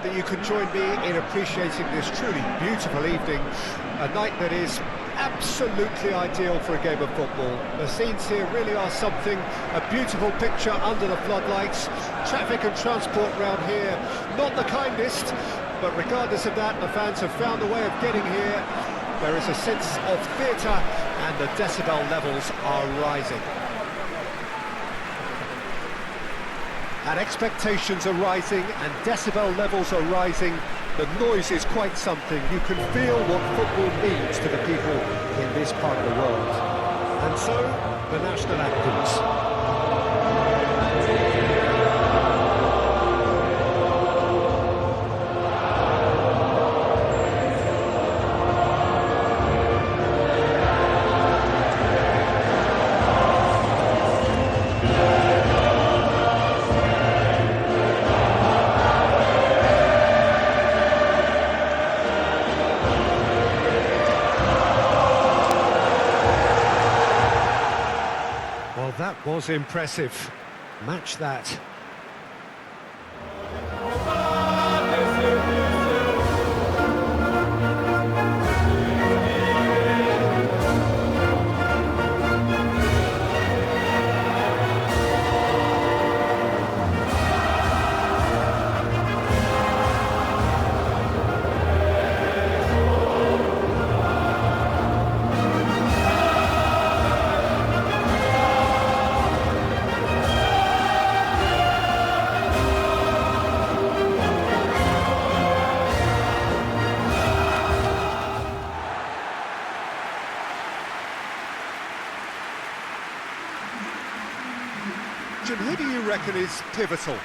that you can join me in appreciating this truly beautiful evening, a night that is absolutely ideal for a game of football. The scenes here really are something, a beautiful picture under the floodlights. Traffic and transport round here, not the kindest, but regardless of that, the fans have found a way of getting here. There is a sense of theatre and the decibel levels are rising. And expectations are rising and decibel levels are rising. The noise is quite something. You can feel what football means to the people in this part of the world. And so, the national anthems. Well, that was impressive. Match that. Who do you reckon is pivotal?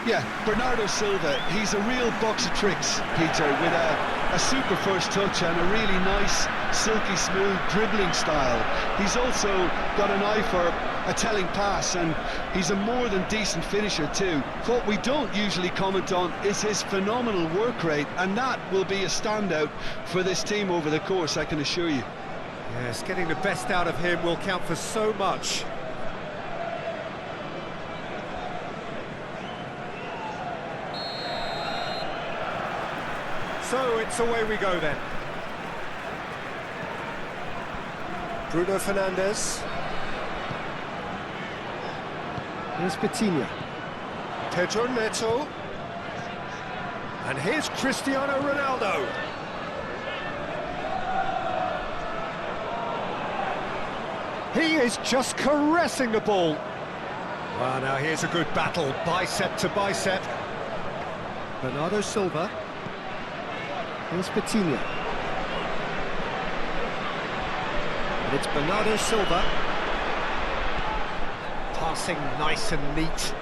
Yeah, Bernardo Silva. He's a real box of tricks, Peter, with a super first touch and a really nice, silky smooth dribbling style. He's also got an eye for a telling pass, and he's a more than decent finisher too. What we don't usually comment on is his phenomenal work rate, and that will be a standout for this team over the course, I can assure you. Yes, getting the best out of him will count for so much. So it's away we go then. Bruno Fernandes. Here's Petinha. Pedro Neto. And here's Cristiano Ronaldo. He is just caressing the ball. Well, now here's a good battle, bicep to bicep. Bernardo Silva. Here's Petinha. And it's Bernardo Silva. Passing nice and neat.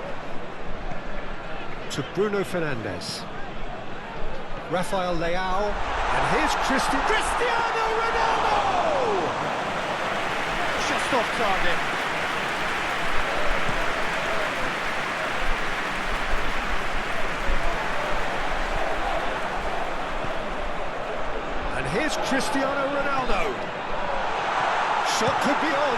To Bruno Fernandes. Rafael Leao. And here's Cristiano Ronaldo! Just off target. Here's Cristiano Ronaldo. Shot could be on.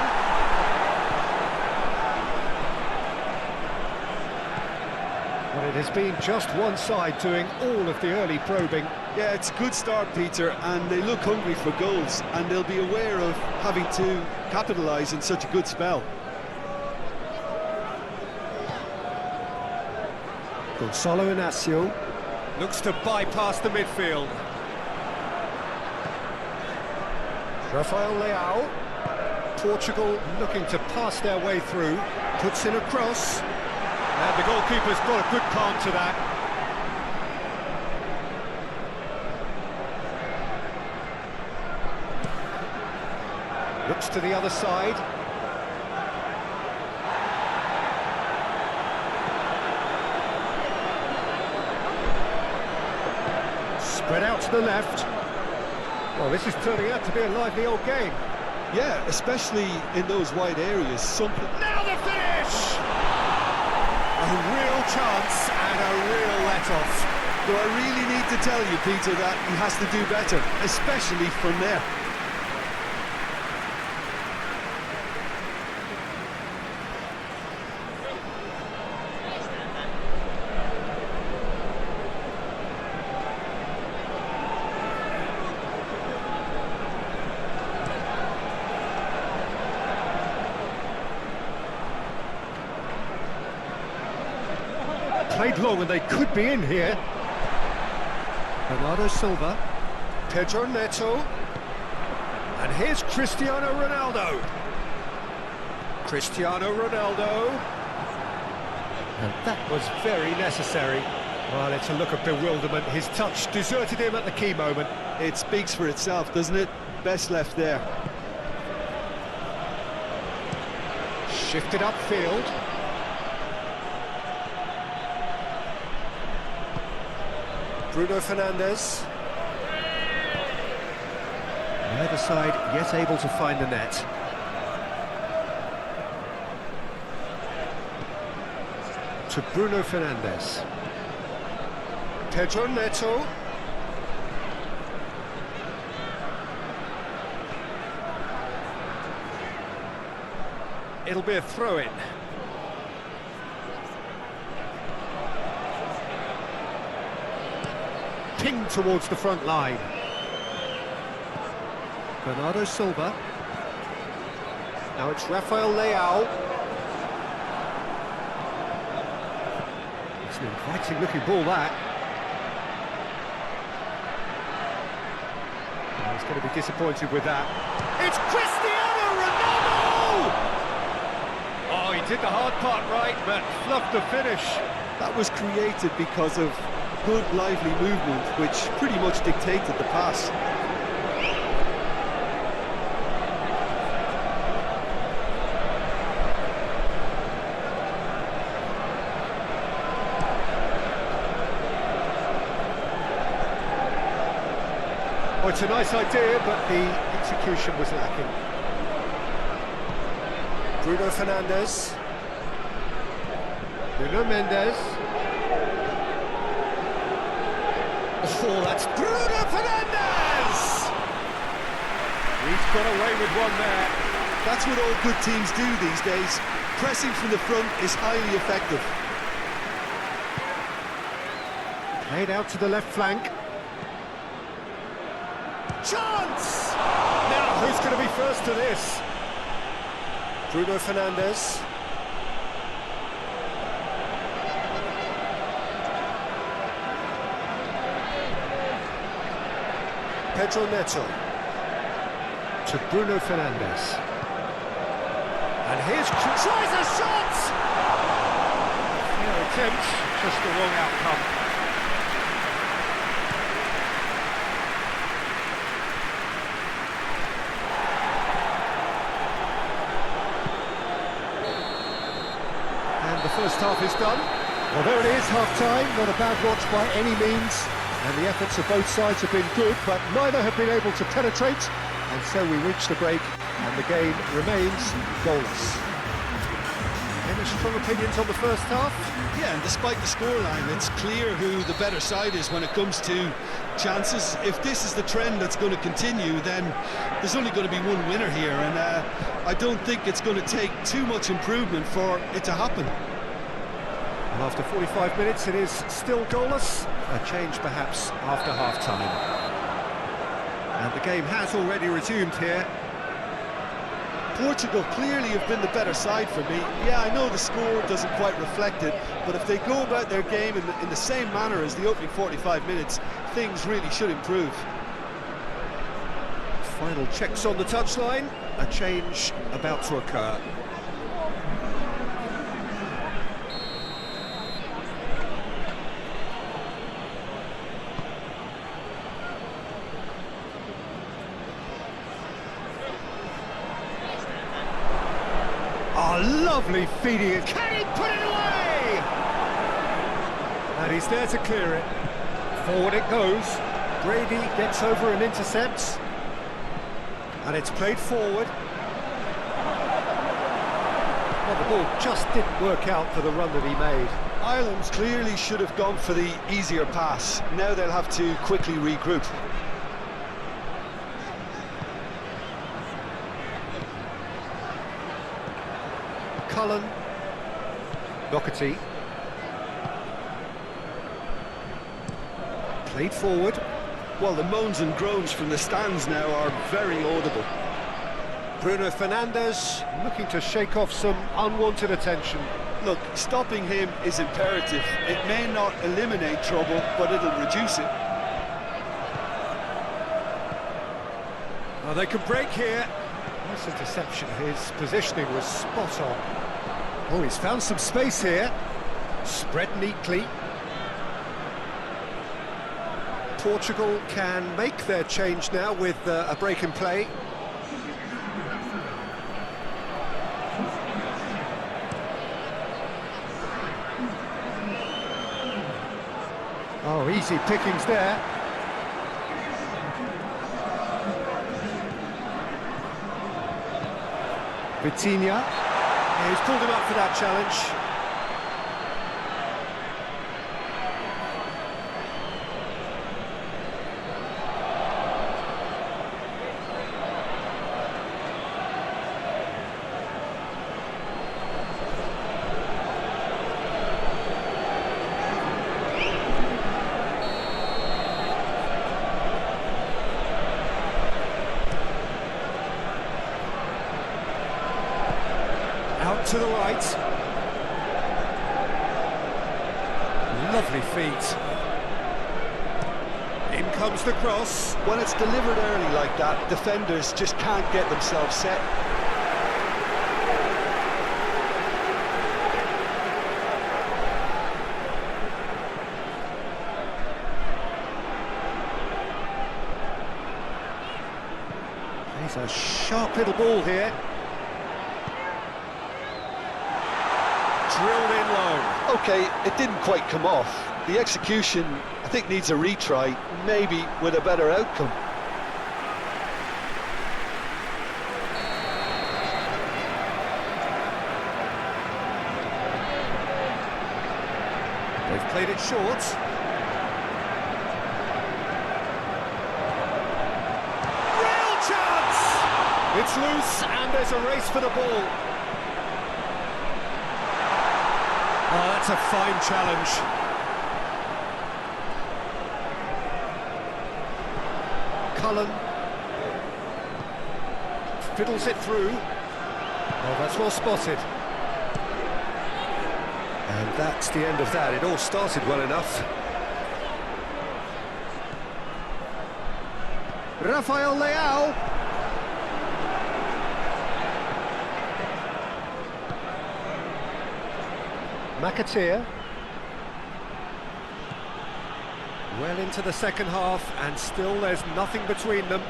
Well, it has been just one side doing all of the early probing. Yeah, it's a good start, Peter, and they look hungry for goals, and they'll be aware of having to capitalise in such a good spell. Gonzalo Inacio looks to bypass the midfield. Rafael Leao. Portugal looking to pass their way through. Puts in a cross. And the goalkeeper's got a good palm to that. Looks to the other side. Spread out to the left. Well, this is turning out to be a lively old game. Yeah, especially in those wide areas. Now the finish! A real chance and a real let-off. Though I really need to tell you, Peter, that he has to do better, especially from there. played long and they could be in here. Bernardo Silva. Pedro Neto. And here's Cristiano Ronaldo. Cristiano Ronaldo. And that was very necessary. Well, it's a look of bewilderment. His touch deserted him at the key moment. It speaks for itself, doesn't it? Best left there. Shifted upfield. Bruno Fernandes. Neither side yet able to find the net. To Bruno Fernandes. Pedro Neto. It'll be a throw-in. Pinged towards the front line. Bernardo Silva. Now it's Rafael Leao. It's an inviting looking ball, that. Oh, he's going to be disappointed with that. It's Cristiano Ronaldo! Oh, he did the hard part right, but fluffed the finish. That was created because of good, lively movement, which pretty much dictated the pass. Oh, it's a nice idea, but the execution was lacking. Bruno Fernandes. Bruno Mendes. Oh, that's Bruno Fernandes! He's got away with one there. That's what all good teams do these days. Pressing from the front is highly effective. Played out to the left flank. Chance! Now, who's going to be first to this? Bruno Fernandes. Pedro Neto. To Bruno Fernandes. And here's... tries a shot! Fair attempt, just the wrong outcome. The first half is done. Well, there it is, half-time. Not a bad watch by any means. And the efforts of both sides have been good, but neither have been able to penetrate. And so we reach the break, and the game remains goalless. Any strong opinions on the first half? Yeah, and despite the scoreline, it's clear who the better side is when it comes to chances. If this is the trend that's going to continue, then there's only going to be one winner here, and I don't think it's going to take too much improvement for it to happen. And after 45 minutes, it is still goalless. A change perhaps after half-time. And the game has already resumed here. Portugal clearly have been the better side for me. Yeah, I know the score doesn't quite reflect it, but if they go about their game in the same manner as the opening 45 minutes, things really should improve. Final checks on the touchline. A change about to occur. Oh, lovely feeding it. Can he put it away? And he's there to clear it. Forward it goes. Brady gets over and intercepts. And it's played forward. Well, the ball just didn't work out for the run that he made. Ireland clearly should have gone for the easier pass. Now they'll have to quickly regroup. Cullen. Doherty. Played forward. Well, the moans and groans from the stands now are very audible. Bruno Fernandes looking to shake off some unwanted attention. Look, stopping him is imperative. It may not eliminate trouble, but it'll reduce it. Well, they can break here. Nice interception. His positioning was spot on. Oh, he's found some space here. Spread neatly. Portugal can make their change now with a break in play. Oh, easy pickings there. Vitinha. Yeah, he's pulled him up for that challenge. Out to the right. Lovely feet. In comes the cross. When it's delivered early like that, defenders just can't get themselves set. He's a sharp little ball here. Drilled in low. Okay, it didn't quite come off. The execution, I think, needs a retry, maybe with a better outcome. They've played it short. Real chance! It's loose and there's a race for the ball. Oh, that's a fine challenge. Cullen fiddles it through. Oh, that's well spotted. And that's the end of that. It all started well enough. Rafael Leao. McAteer. Well into the second half, and still there's nothing between them.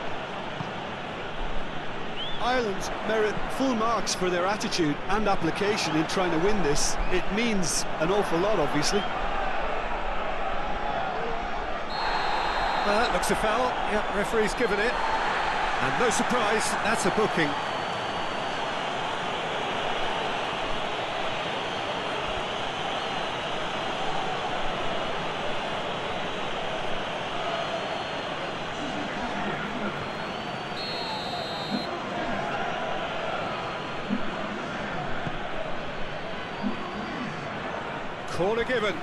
Ireland merit full marks for their attitude and application in trying to win this. It means an awful lot, obviously. That looks a foul. Yep, referee's given it. And no surprise, that's a booking. Corner given.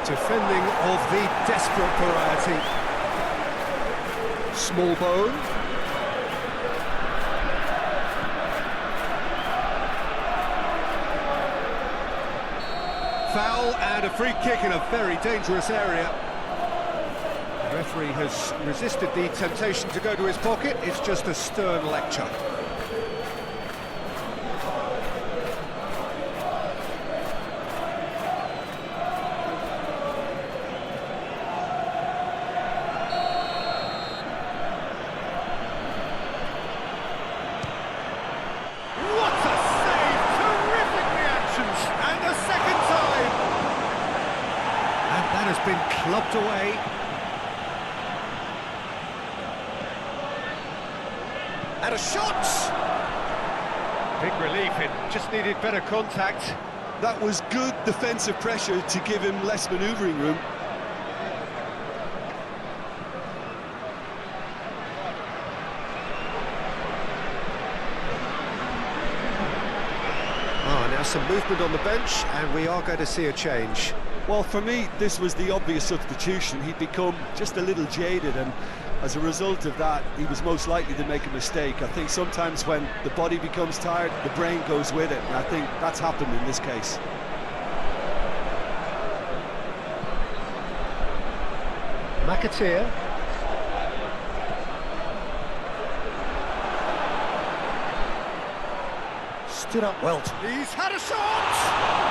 Defending of the desperate variety. Small bone. Foul and a free kick in a very dangerous area. The referee has resisted the temptation to go to his pocket. It's just a stern lecture. What a save! Terrific reactions! And a second time! And that has been clubbed away. And a shot! Big relief, it just needed better contact. That was good defensive pressure to give him less manoeuvring room. Now some movement on the bench, and we are going to see a change. Well, for me, this was the obvious substitution. He'd become just a little jaded, and as a result of that, he was most likely to make a mistake. I think sometimes when the body becomes tired, the brain goes with it, and I think that's happened in this case. McAteer. Stood up well. He's had a shot!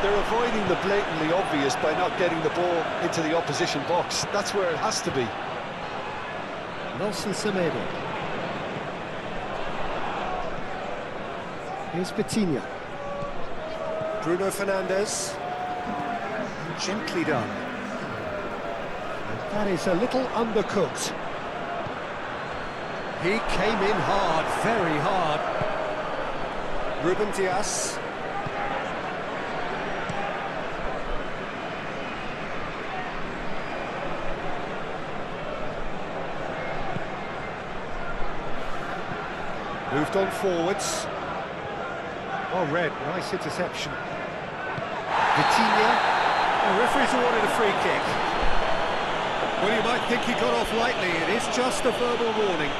They're avoiding the blatantly obvious by not getting the ball into the opposition box. That's where it has to be. Nelson Semedo. Here's Vitinha. Bruno Fernandes. Gently done. And that is a little undercooked. He came in hard, very hard. Ruben Dias. Moved on forwards. Oh, Red, nice interception. Vitinha. The referee's awarded a free kick. Well, you might think he got off lightly. It is just a verbal warning.